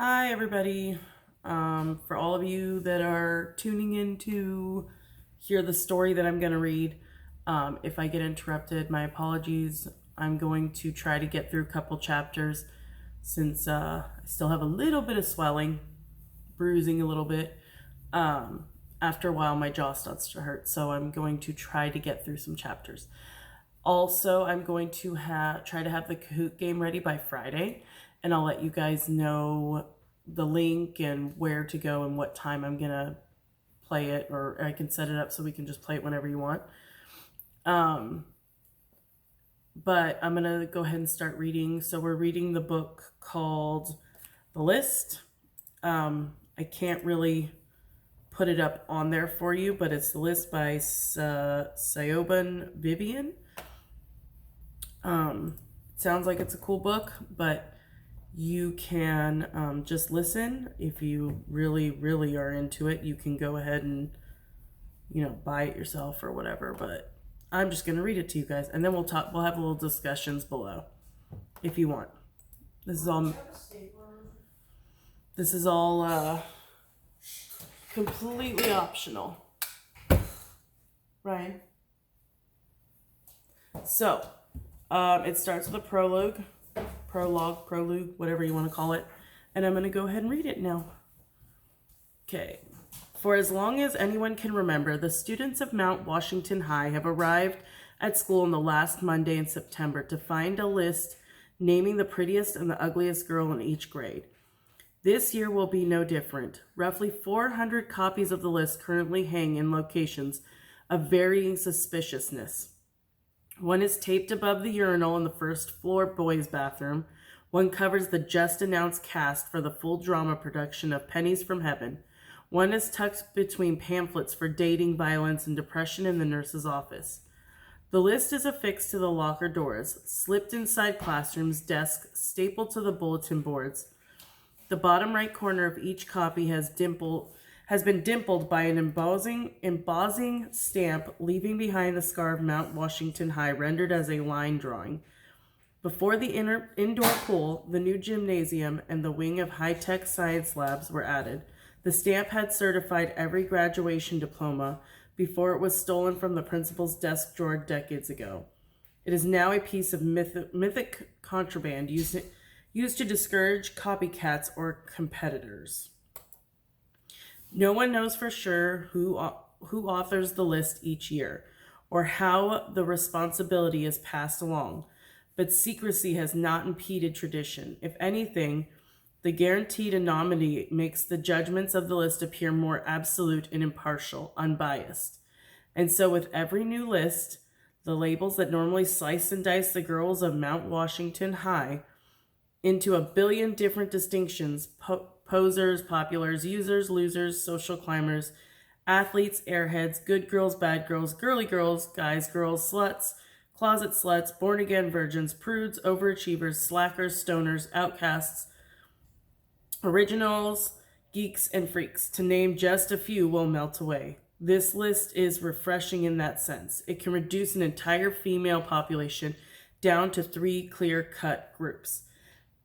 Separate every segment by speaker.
Speaker 1: Hi, everybody. For all of you that are tuning in to hear the story that I'm going to read, if I get interrupted, my apologies. I'm going to try to get through a couple chapters since I still have a little bit of swelling, bruising a little bit. After a while, my jaw starts to hurt, so I'm going to try to get through some chapters. Also, I'm going to try to have the Kahoot game ready by Friday, and I'll let you guys know the link and where to go and what time I'm going to play it, or I can set it up so we can just play it whenever you want. But I'm going to go ahead and start reading. So we're reading the book called The List. I can't really put it up on there for you, but it's The List by Siobhan Vivian. Sounds like it's a cool book, but you can just listen. If you really, really are into it, you can go ahead and, buy it yourself or whatever. But I'm just going to read it to you guys, and then we'll have little discussions below if you want. This is all completely optional. Right? So, it starts with a prologue, prelude, whatever you want to call it. And I'm going to go ahead and read it now. Okay. For as long as anyone can remember, the students of Mount Washington High have arrived at school on the last Monday in September to find a list naming the prettiest and the ugliest girl in each grade. This year will be no different. Roughly 400 copies of the list currently hang in locations of varying suspiciousness. One is taped above the urinal in the first floor boys' bathroom. One covers the just announced cast for the full drama production of Pennies from Heaven. One is tucked between pamphlets for dating, violence, and depression in the nurse's office. The list is affixed to the locker doors, slipped inside classrooms, desks, stapled to the bulletin boards. The bottom right corner of each copy has been dimpled by an embossing stamp, leaving behind the scar of Mount Washington High, rendered as a line drawing. Before the indoor pool, the new gymnasium, and the wing of high-tech science labs were added, the stamp had certified every graduation diploma before it was stolen from the principal's desk drawer decades ago. It is now a piece of mythic contraband used to discourage copycats or competitors. No one knows for sure who authors the list each year, or how the responsibility is passed along, but secrecy has not impeded tradition. If anything, the guaranteed anonymity makes the judgments of the list appear more absolute and impartial, unbiased. And so with every new list, the labels that normally slice and dice the girls of Mount Washington High into a billion different distinctions, posers, populars, users, losers, social climbers, athletes, airheads, good girls, bad girls, girly girls, guys, girls, sluts, closet sluts, born-again virgins, prudes, overachievers, slackers, stoners, outcasts, originals, geeks, and freaks, to name just a few, will melt away. This list is refreshing in that sense. It can reduce an entire female population down to 3 clear-cut groups: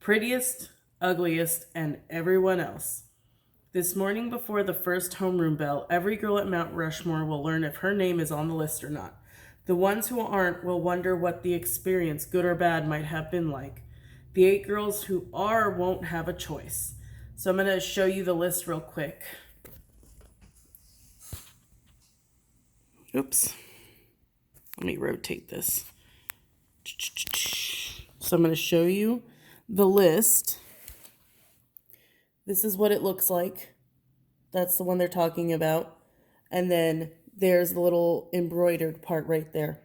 Speaker 1: prettiest, ugliest, and everyone else. This morning before the first homeroom bell, every girl at Mount Rushmore will learn if her name is on the list or not. The ones who aren't will wonder what the experience, good or bad, might have been like. The 8 girls who are won't have a choice. So I'm going to show you the list real quick. Oops. Let me rotate this. So I'm going to show you the list. This is what it looks like. That's the one they're talking about. And then there's the little embroidered part right there.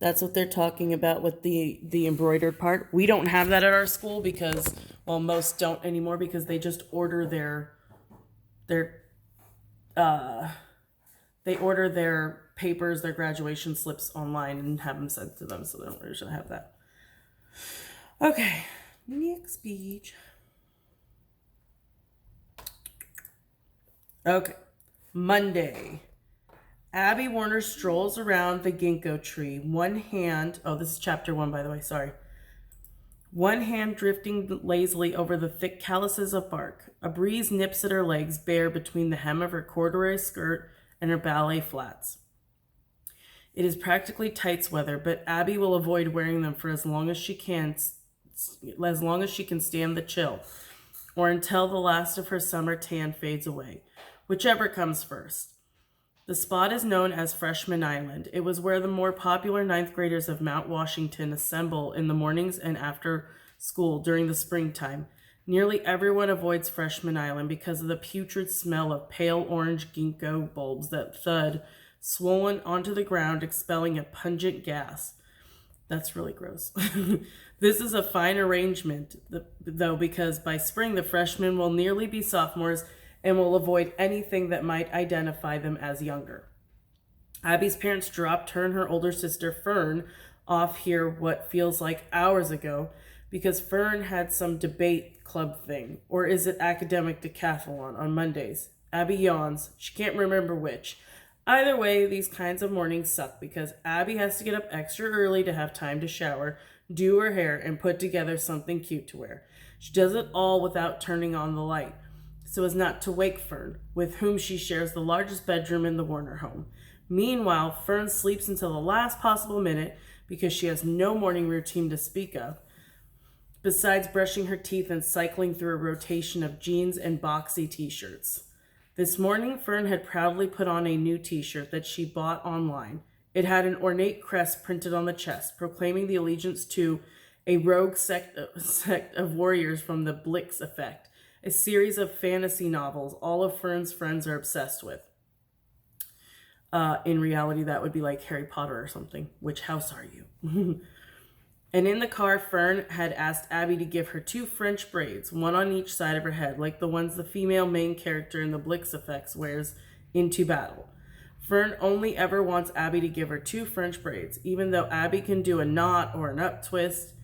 Speaker 1: That's what they're talking about with the embroidered part. We don't have that at our school because, well, most don't anymore, because they just order they order their papers, their graduation slips online and have them sent to them, so they don't usually have that. Okay, next page. Okay, Monday. Abby Warner strolls around the ginkgo tree, one hand, oh, this is chapter 1, by the way, sorry. one hand drifting lazily over the thick calluses of bark. A breeze nips at her legs bare between the hem of her corduroy skirt and her ballet flats. It is practically tights weather, but Abby will avoid wearing them for as long as she can stand the chill, or until the last of her summer tan fades away, whichever comes first. The spot is known as Freshman Island. It was where the more popular ninth graders of Mount Washington assemble in the mornings and after school during the springtime. Nearly everyone avoids Freshman Island because of the putrid smell of pale orange ginkgo bulbs that thud, swollen onto the ground, expelling a pungent gas. That's really gross. This is a fine arrangement, though, because by spring the freshmen will nearly be sophomores and will avoid anything that might identify them as younger. Abby's parents dropped her and her older sister Fern off here what feels like hours ago because Fern had some debate club thing, or is it academic decathlon on Mondays? Abby yawns. She can't remember which. Either way, these kinds of mornings suck because Abby has to get up extra early to have time to shower, do her hair, and put together something cute to wear. She does it all without turning on the light, so as not to wake Fern, with whom she shares the largest bedroom in the Warner home. Meanwhile, Fern sleeps until the last possible minute because she has no morning routine to speak of, besides brushing her teeth and cycling through a rotation of jeans and boxy t-shirts. This morning, Fern had proudly put on a new t-shirt that she bought online. It had an ornate crest printed on the chest, proclaiming the allegiance to a rogue sect of warriors from the Blix Effect, a series of fantasy novels all of Fern's friends are obsessed with. In reality, that would be like Harry Potter or something. Which house are you? And in the car, Fern had asked Abby to give her 2 French braids, one on each side of her head, like the ones the female main character in the Blix Effects wears into battle. Fern only ever wants Abby to give her 2 French braids, even though Abby can do a knot or an up twist.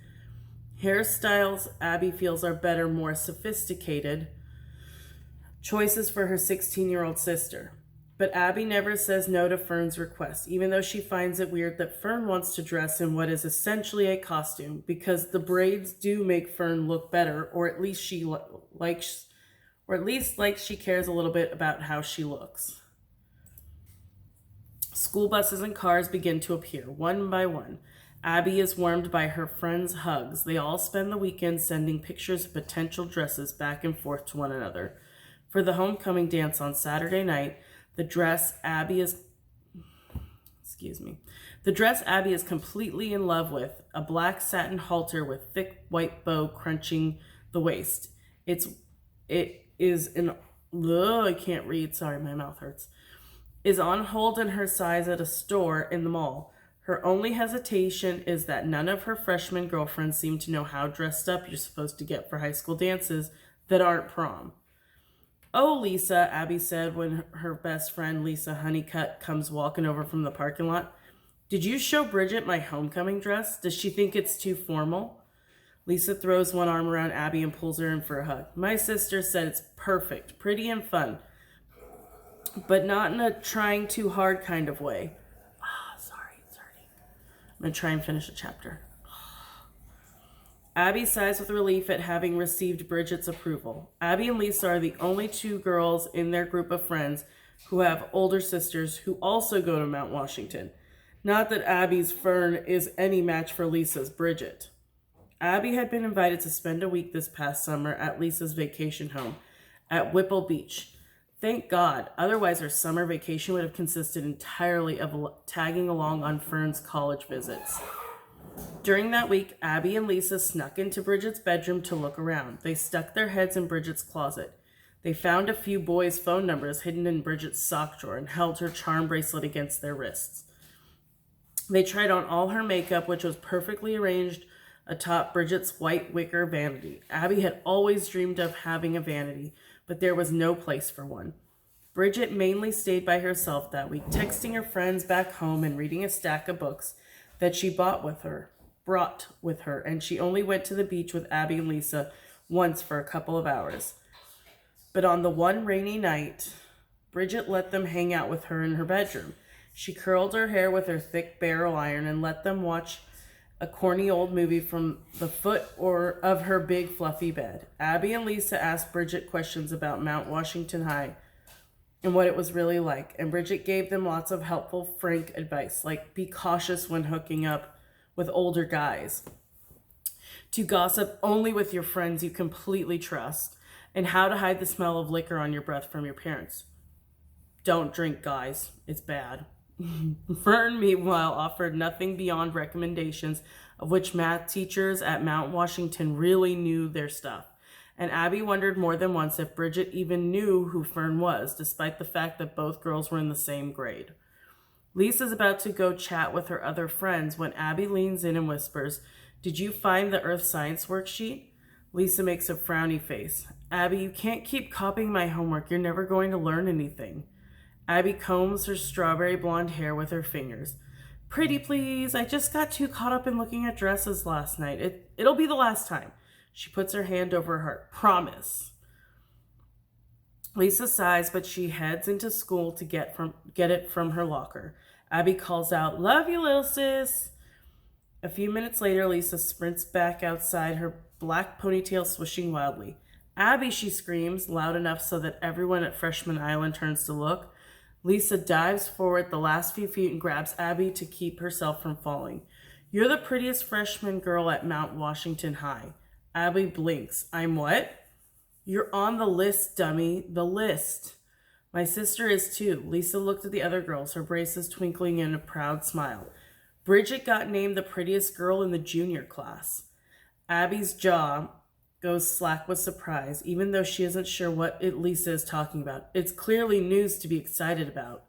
Speaker 1: Hairstyles Abby feels are better, more sophisticated choices for her 16-year-old sister. But Abby never says no to Fern's request, even though she finds it weird that Fern wants to dress in what is essentially a costume, because the braids do make Fern look better, or at least she cares a little bit about how she looks. School buses and cars begin to appear, one by one. Abby is warmed by her friends' hugs. They all spend the weekend sending pictures of potential dresses back and forth to one another. For the homecoming dance on Saturday night, the dress Abby is completely in love with, a black satin halter with thick white bow crunching the waist. I can't read, sorry, my mouth hurts. Is on hold in her size at a store in the mall. Her only hesitation is that none of her freshman girlfriends seem to know how dressed up you're supposed to get for high school dances that aren't prom. "Oh, Lisa," Abby said when her best friend Lisa Honeycutt comes walking over from the parking lot. "Did you show Bridget my homecoming dress? Does she think it's too formal?" Lisa throws one arm around Abby and pulls her in for a hug. "My sister said it's perfect, pretty and fun, but not in a trying too hard kind of way." Sorry. I'm going to try and finish a chapter. Abby sighs with relief at having received Bridget's approval. Abby and Lisa are the only 2 girls in their group of friends who have older sisters who also go to Mount Washington. Not that Abby's Fern is any match for Lisa's Bridget. Abby had been invited to spend a week this past summer at Lisa's vacation home at Whipple Beach. Thank God, otherwise her summer vacation would have consisted entirely of tagging along on Fern's college visits. During that week, Abby and Lisa snuck into Bridget's bedroom to look around. They stuck their heads in Bridget's closet. They found a few boys' phone numbers hidden in Bridget's sock drawer and held her charm bracelet against their wrists. They tried on all her makeup, which was perfectly arranged atop Bridget's white wicker vanity. Abby had always dreamed of having a vanity, but there was no place for one. Bridget mainly stayed by herself that week, texting her friends back home and reading a stack of books that she brought with her, and she only went to the beach with Abby and Lisa once for a couple of hours. But on the one rainy night, Bridget let them hang out with her in her bedroom. She curled her hair with her thick barrel iron and let them watch a corny old movie from the foot or of her big fluffy bed. Abby and Lisa asked Bridget questions about Mount Washington High and what it was really like, and Bridget gave them lots of helpful, frank advice, like be cautious when hooking up with older guys, to gossip only with your friends you completely trust, and how to hide the smell of liquor on your breath from your parents. Don't drink, guys. It's bad. Fern, meanwhile, offered nothing beyond recommendations, of which math teachers at Mount Washington really knew their stuff. And Abby wondered more than once if Bridget even knew who Fern was, despite the fact that both girls were in the same grade. Lisa's about to go chat with her other friends when Abby leans in and whispers, "Did you find the Earth Science worksheet?" Lisa makes a frowny face. "Abby, you can't keep copying my homework. You're never going to learn anything." Abby combs her strawberry blonde hair with her fingers. "Pretty please, I just got too caught up in looking at dresses last night. It'll be the last time." She puts her hand over her heart. "Promise." Lisa sighs, but she heads into school to get it from her locker. Abby calls out, "Love you, little sis." A few minutes later, Lisa sprints back outside, her black ponytail swishing wildly. "Abby," she screams, loud enough so that everyone at Freshman Island turns to look. Lisa dives forward the last few feet and grabs Abby to keep herself from falling. "You're the prettiest freshman girl at Mount Washington High." Abby blinks. "I'm what?" "You're on the list, dummy. The list." "My sister is too." Lisa looked at the other girls, her braces twinkling in a proud smile. "Bridget got named the prettiest girl in the junior class." Abby's jaw goes slack with surprise, even though she isn't sure what Lisa is talking about. It's clearly news to be excited about.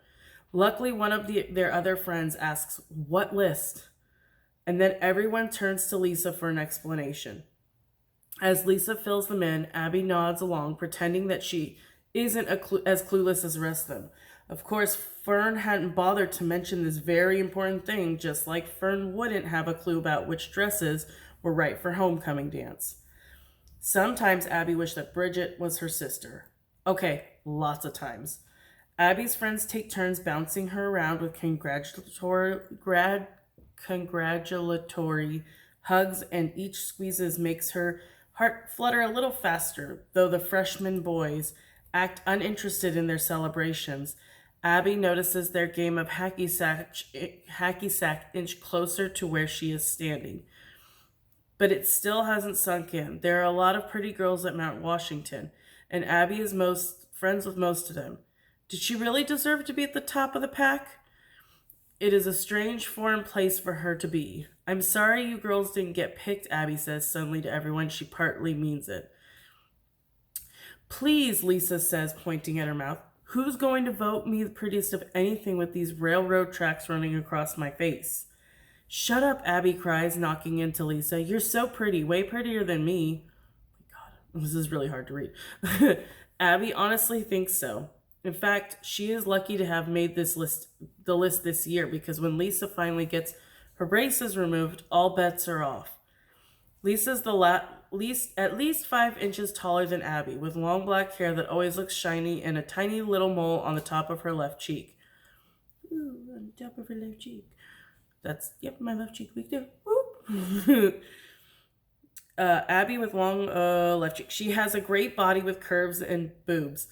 Speaker 1: Luckily, one of their other friends asks, "What list?" And then everyone turns to Lisa for an explanation. As Lisa fills them in, Abby nods along, pretending that she isn't as clueless as the rest of them. Of course, Fern hadn't bothered to mention this very important thing, just like Fern wouldn't have a clue about which dresses were right for homecoming dance. Sometimes Abby wished that Bridget was her sister. Okay, lots of times. Abby's friends take turns bouncing her around with congratulatory hugs, and each squeezes makes her heart flutter a little faster, though the freshman boys act uninterested in their celebrations. Abby notices their game of hacky sack inch closer to where she is standing. But it still hasn't sunk in. There are a lot of pretty girls at Mount Washington, and Abby is friends with most of them. Did she really deserve to be at the top of the pack? It is a strange, foreign place for her to be. "I'm sorry you girls didn't get picked," Abby says suddenly to everyone. She partly means it. "Please," Lisa says, pointing at her mouth. "Who's going to vote me the prettiest of anything with these railroad tracks running across my face?" "Shut up," Abby cries, knocking into Lisa. "You're so pretty, way prettier than me." Oh my God, this is really hard to read. Abby honestly thinks so. In fact, she is lucky to have made the list this year, because when Lisa finally gets her braces removed, all bets are off. Lisa's at least 5 inches taller than Abby, with long black hair that always looks shiny and a tiny little mole on the top of her left cheek. Ooh, on the top of her left cheek. That's, yep, my left cheek week too. Whoop. Abby with long left cheek. She has a great body with curves and boobs.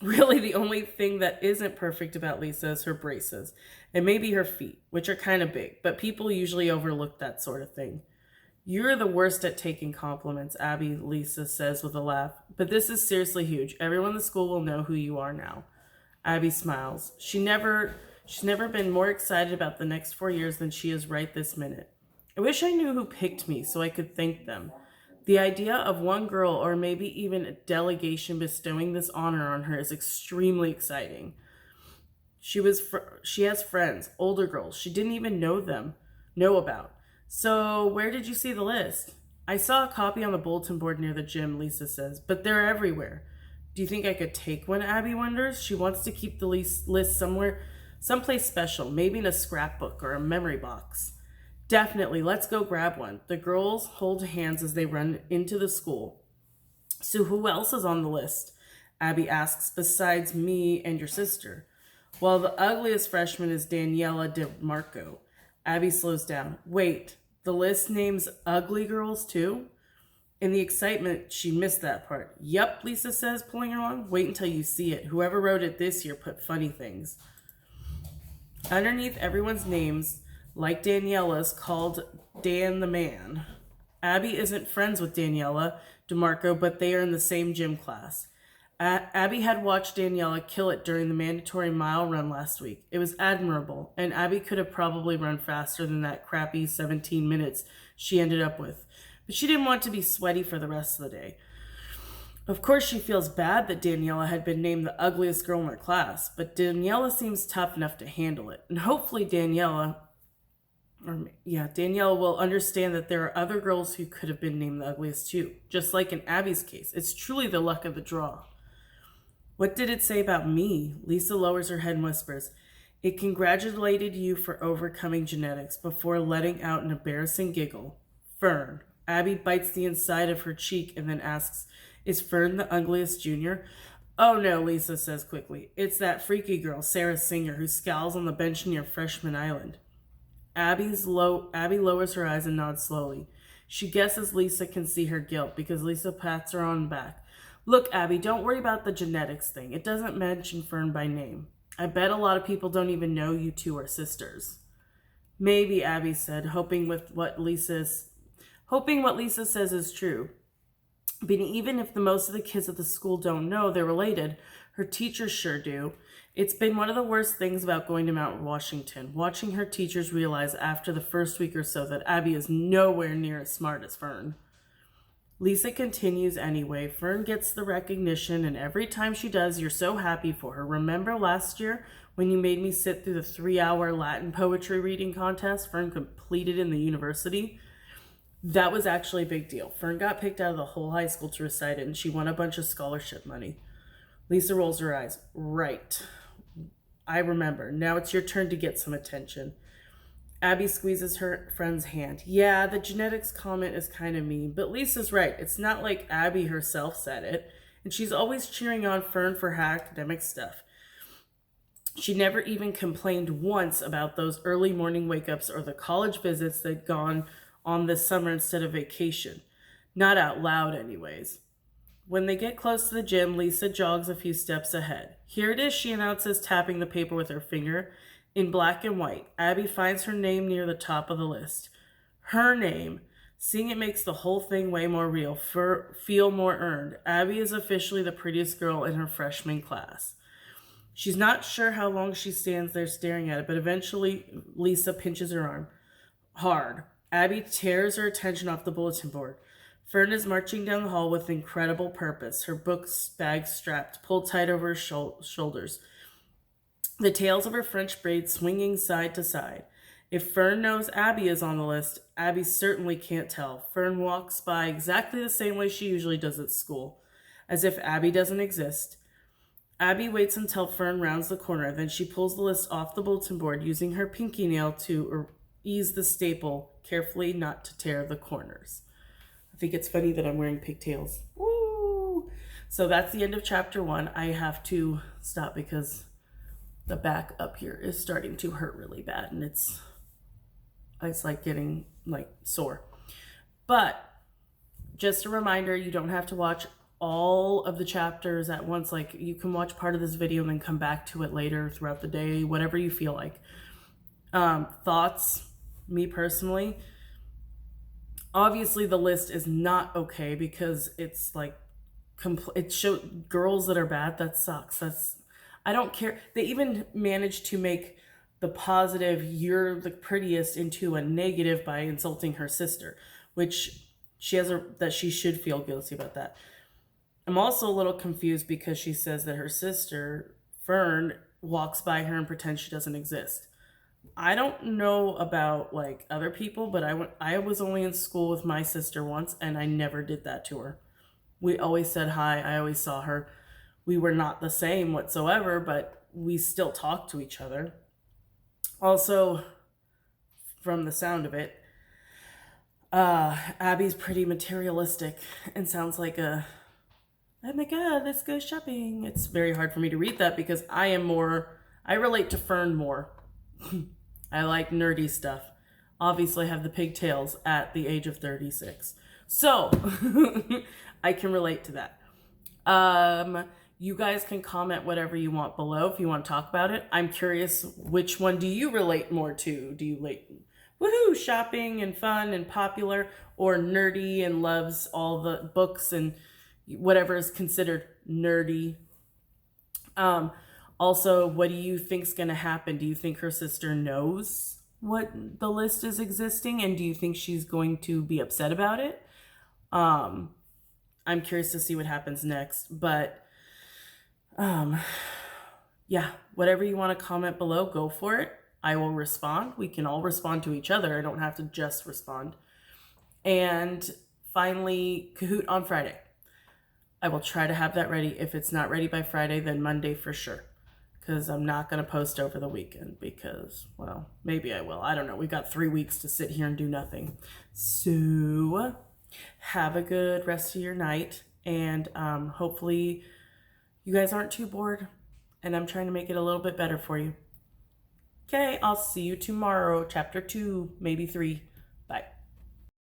Speaker 1: Really, the only thing that isn't perfect about Lisa is her braces, and maybe her feet, which are kind of big, but people usually overlook that sort of thing. "You're the worst at taking compliments," Abby, Lisa says with a laugh. "But this is seriously huge. Everyone in the school will know who you are now." Abby smiles. She's never been more excited about the next 4 years than she is right this minute. "I wish I knew who picked me so I could thank them." The idea of one girl, or maybe even a delegation, bestowing this honor on her is extremely exciting. She has friends, older girls she didn't even know about. "So where did you see the list?" "I saw a copy on the bulletin board near the gym," Lisa says, "but they're everywhere." "Do you think I could take one?" Abby wonders. She wants to keep the list someplace special, maybe in a scrapbook or a memory box. "Definitely, let's go grab one." The girls hold hands as they run into the school. "So who else is on the list?" Abby asks, "besides me and your sister?" "Well, the ugliest freshman is Daniela DeMarco." Abby slows down. "Wait, The list names ugly girls too. In the excitement, she missed that part. Yep, Lisa says, pulling her along. Wait until you see it. Whoever wrote it this year put funny things. Underneath everyone's names, like Daniela's, called Dan the Man. Abby isn't friends with Daniela DeMarco, but they are in the same gym class. Abby had watched Daniela kill it during the mandatory mile run last week. It was admirable, and Abby could have probably run faster than that crappy 17 minutes she ended up with. But she didn't want to be sweaty for the rest of the day. Of course, she feels bad that Daniela had been named the ugliest girl in her class, but Daniela seems tough enough to handle it. And hopefully Daniela will understand that there are other girls who could have been named the ugliest too. Just like in Abby's case. It's truly the luck of the draw. What did it say about me? Lisa lowers her head and whispers, it congratulated you for overcoming genetics before letting out an embarrassing giggle. Fern. Abby bites the inside of her cheek and then asks, is Fern the ugliest junior? Oh no, Lisa says quickly. It's that freaky girl, Sarah Singer, who scowls on the bench near Freshman Island. Abby lowers her eyes and nods slowly. She guesses Lisa can see her guilt because Lisa pats her on the back. Look, Abby, don't worry about the genetics thing. It doesn't mention Fern by name. I bet a lot of people don't even know you two are sisters. Maybe, Abby said, hoping what Lisa says is true. But even if most of the kids at the school don't know they're related, her teachers sure do. It's been one of the worst things about going to Mount Washington, watching her teachers realize after the first week or so that Abby is nowhere near as smart as Fern. Lisa continues anyway. Fern gets the recognition, and every time she does, you're so happy for her. Remember last year when you made me sit through the 3-hour Latin poetry reading contest Fern completed in the university? That was actually a big deal. Fern got picked out of the whole high school to recite it, and she won a bunch of scholarship money. Lisa rolls her eyes. Right. I remember. Now it's your turn to get some attention. Abby squeezes her friend's hand. Yeah, the genetics comment is kind of mean, but Lisa's right. It's not like Abby herself said it, and she's always cheering on Fern for her academic stuff. She never even complained once about those early morning wake-ups or the college visits that'd gone on this summer instead of vacation. Not out loud, anyways. When they get close to the gym, Lisa jogs a few steps ahead. Here it is, she announces, tapping the paper with her finger. In black and white, Abby finds her name near the top of the list. Her name. Seeing it makes the whole thing way more real, feel more earned. Abby is officially the prettiest girl in her freshman class. She's not sure how long she stands there staring at it, but eventually Lisa pinches her arm. Hard. Abby tears her attention off the bulletin board. Fern is marching down the hall with incredible purpose, her book bag strapped, pulled tight over her shoulders. The tails of her French braids swinging side to side. If Fern knows Abby is on the list, Abby certainly can't tell. Fern walks by exactly the same way she usually does at school, as if Abby doesn't exist. Abby waits until Fern rounds the corner, then she pulls the list off the bulletin board using her pinky nail to ease the staple carefully not to tear the corners. I think it's funny that I'm wearing pigtails. Woo! So that's the end of chapter 1. I have to stop because the back up here is starting to hurt really bad, and it's like getting like sore. But just a reminder, you don't have to watch all of the chapters at once. Like, you can watch part of this video and then come back to it later throughout the day, whatever you feel like. Thoughts, me personally, obviously the list is not okay because it's like it shows girls that are bad. That sucks. I don't care. They even managed to make the positive "you're the prettiest" into a negative by insulting her sister, which that she should feel guilty about that. I'm also a little confused because she says that her sister Fern walks by her and pretends she doesn't exist. I don't know about like other people, but I was only in school with my sister once, and I never did that to her. We always said hi. I always saw her. We were not the same whatsoever, but we still talked to each other. Also, from the sound of it, Abby's pretty materialistic and sounds like oh my god, let's go shopping. It's very hard for me to read that because I relate to Fern more. I like nerdy stuff. obviously have the pigtails at the age of 36. So I can relate to that. You guys can comment whatever you want below if you want to talk about it. I'm curious, which one do you relate more to? Do you like woohoo, shopping and fun and popular, or nerdy and loves all the books and whatever is considered nerdy? Also, what do you think's going to happen? Do you think her sister knows what the list is existing, and do you think she's going to be upset about it? I'm curious to see what happens next, but yeah, whatever you want to comment below, go for it. I will respond. We can all respond to each other. I don't have to just respond. And finally, Kahoot on Friday. I will try to have that ready. If it's not ready by Friday, then Monday for sure. Because I'm not going to post over the weekend because, well, maybe I will. I don't know. We've got 3 weeks to sit here and do nothing. So have a good rest of your night. And hopefully you guys aren't too bored. And I'm trying to make it a little bit better for you. Okay, I'll see you tomorrow. Chapter 2, maybe 3. Bye.